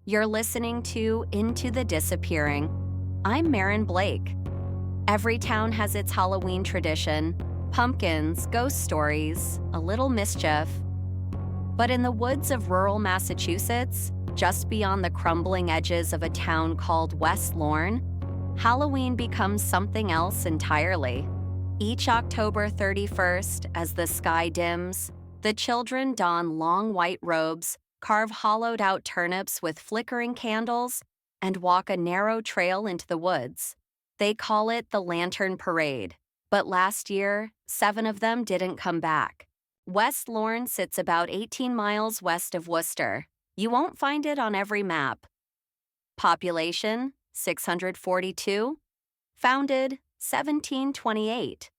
You're listening to Into the Disappearing. I'm Marin Blake. Every town has its Halloween tradition: pumpkins, ghost stories, a little mischief. But in the woods of rural Massachusetts, just beyond the crumbling edges of a town called West Lorne, Halloween becomes something else entirely. Each October 31st, as the sky dims, the children don long white robes, carve hollowed-out turnips with flickering candles, and walk a narrow trail into the woods. They call it the Lantern Parade, but last year, 7 of them didn't come back. West Lorne sits about 18 miles west of Worcester. You won't find it on every map. Population, 642. Founded, 1728.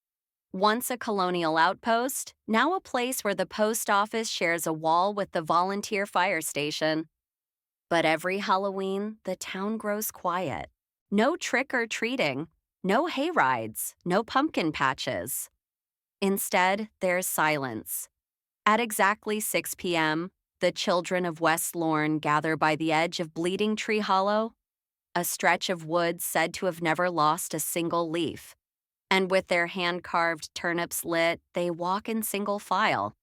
Once a colonial outpost, now a place where the post office shares a wall with the volunteer fire station. But every Halloween, the town grows quiet. No trick-or-treating, no hayrides, no pumpkin patches. Instead, there's silence. At exactly 6 p.m., the children of West Lorne gather by the edge of Bleeding Tree Hollow, a stretch of woods said to have never lost a single leaf. And with their hand-carved turnips lit, they walk in single file.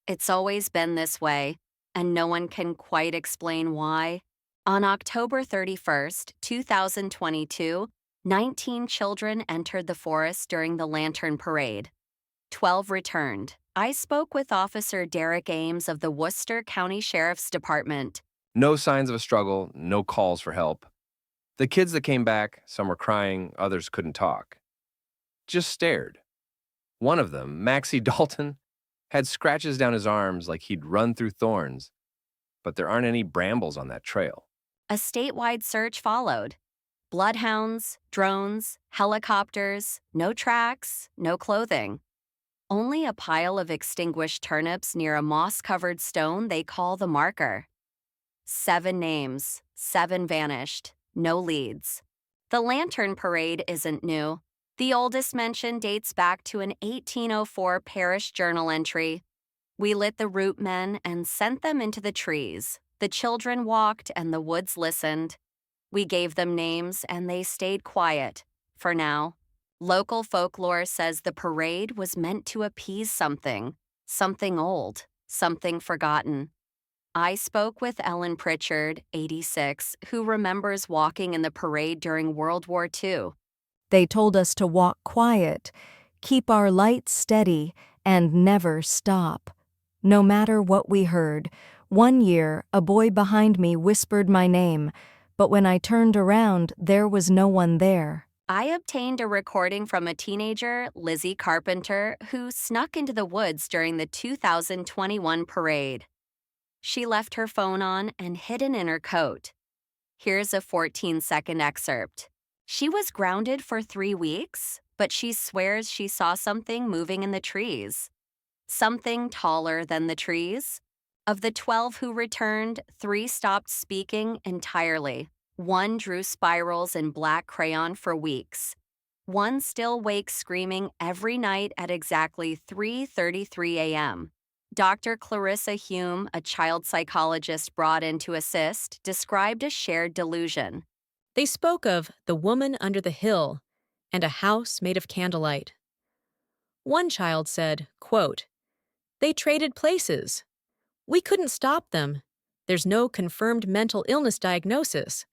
It's always been this way, and no one can quite explain why. On October 31st, 2022, 19 children entered the forest during the Lantern Parade. 12 returned. I spoke with Officer Derek Ames of the Worcester County Sheriff's Department. No signs of a struggle, no calls for help. The kids that came back, some were crying, others couldn't talk. Just stared. One of them, Maxie Dalton, had scratches down his arms like he'd run through thorns, but there aren't any brambles on that trail. A statewide search followed. Bloodhounds, drones, helicopters, no tracks, no clothing. Only a pile of extinguished turnips near a moss-covered stone they call the marker. 7 names, 7 vanished, no leads. The Lantern Parade isn't new. The oldest mention dates back to an 1804 parish journal entry. We lit the root men and sent them into the trees. The children walked and the woods listened. We gave them names and they stayed quiet, for now. Local folklore says the parade was meant to appease something old, something forgotten. I spoke with Ellen Pritchard, 86, who remembers walking in the parade during World War II. They told us to walk quiet, keep our lights steady, and never stop. No matter what we heard, one year a boy behind me whispered my name, but when I turned around, there was no one there. I obtained a recording from a teenager, Lizzie Carpenter, who snuck into the woods during the 2021 parade. She left her phone on and hidden in her coat. Here's a 14-second excerpt. She was grounded for 3 weeks, but she swears she saw something moving in the trees. Something taller than the trees. Of the 12 who returned, 3 stopped speaking entirely. 1 drew spirals in black crayon for weeks. 1 still wakes screaming every night at exactly 3:33 a.m. Dr. Clarissa Hume, a child psychologist brought in to assist, described a shared delusion. They spoke of the woman under the hill and a house made of candlelight. One child said, quote, "They traded places. We couldn't stop them. There's no confirmed mental illness diagnosis.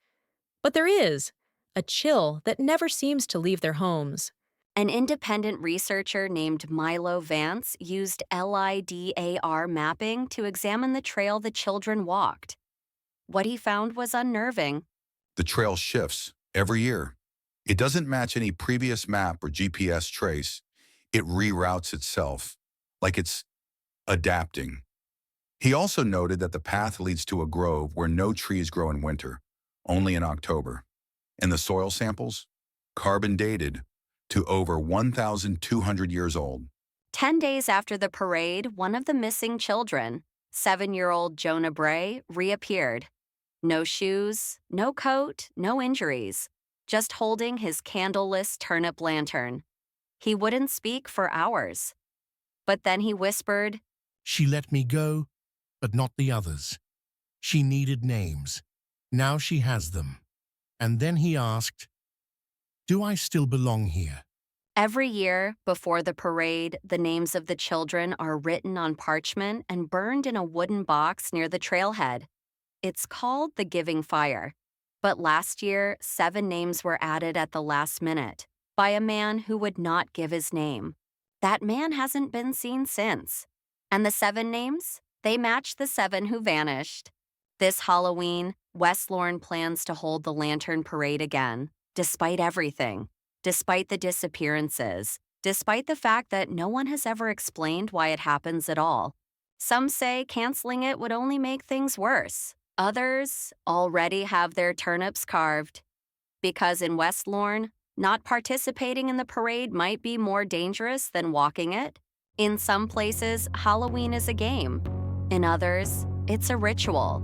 But there is a chill that never seems to leave their homes." An independent researcher named Milo Vance used LIDAR mapping to examine the trail the children walked. What he found was unnerving. The trail shifts every year. It doesn't match any previous map or GPS trace. It reroutes itself, like it's adapting. He also noted that the path leads to a grove where no trees grow in winter, only in October. And the soil samples? Carbon dated to over 1,200 years old. 10 days after the parade, one of the missing children, 7-year-old Jonah Bray, reappeared. No shoes, no coat, no injuries, just holding his candleless turnip lantern. He wouldn't speak for hours. But then he whispered, "She let me go, but not the others. She needed names. Now she has them. And then he asked, "Do I still belong here?" Every year, before the parade, the names of the children are written on parchment and burned in a wooden box near the trailhead. It's called the Giving Fire. But last year, 7 names were added at the last minute by a man who would not give his name. That man hasn't been seen since. And the 7 names? They match the 7 who vanished. This Halloween, West Lorne plans to hold the Lantern Parade again, despite everything. Despite the disappearances, despite the fact that no one has ever explained why it happens at all. Some say canceling it would only make things worse. Others already have their turnips carved. Because in West Lorne, not participating in the parade might be more dangerous than walking it. In some places, Halloween is a game. In others, it's a ritual,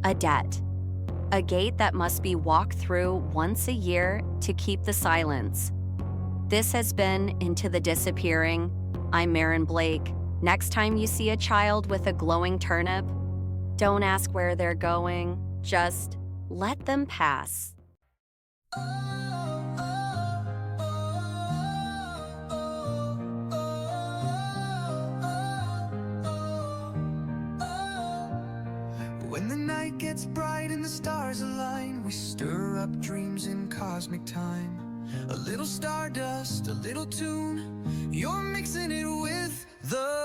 a debt. A gate that must be walked through once a year to keep the silence. This has been Into the Disappearing. I'm Marin Blake. Next time you see a child with a glowing turnip, don't ask where they're going, just let them pass. When the night gets bright and the stars align, we stir up dreams in cosmic time. A little stardust, a little tune, you're mixing it with the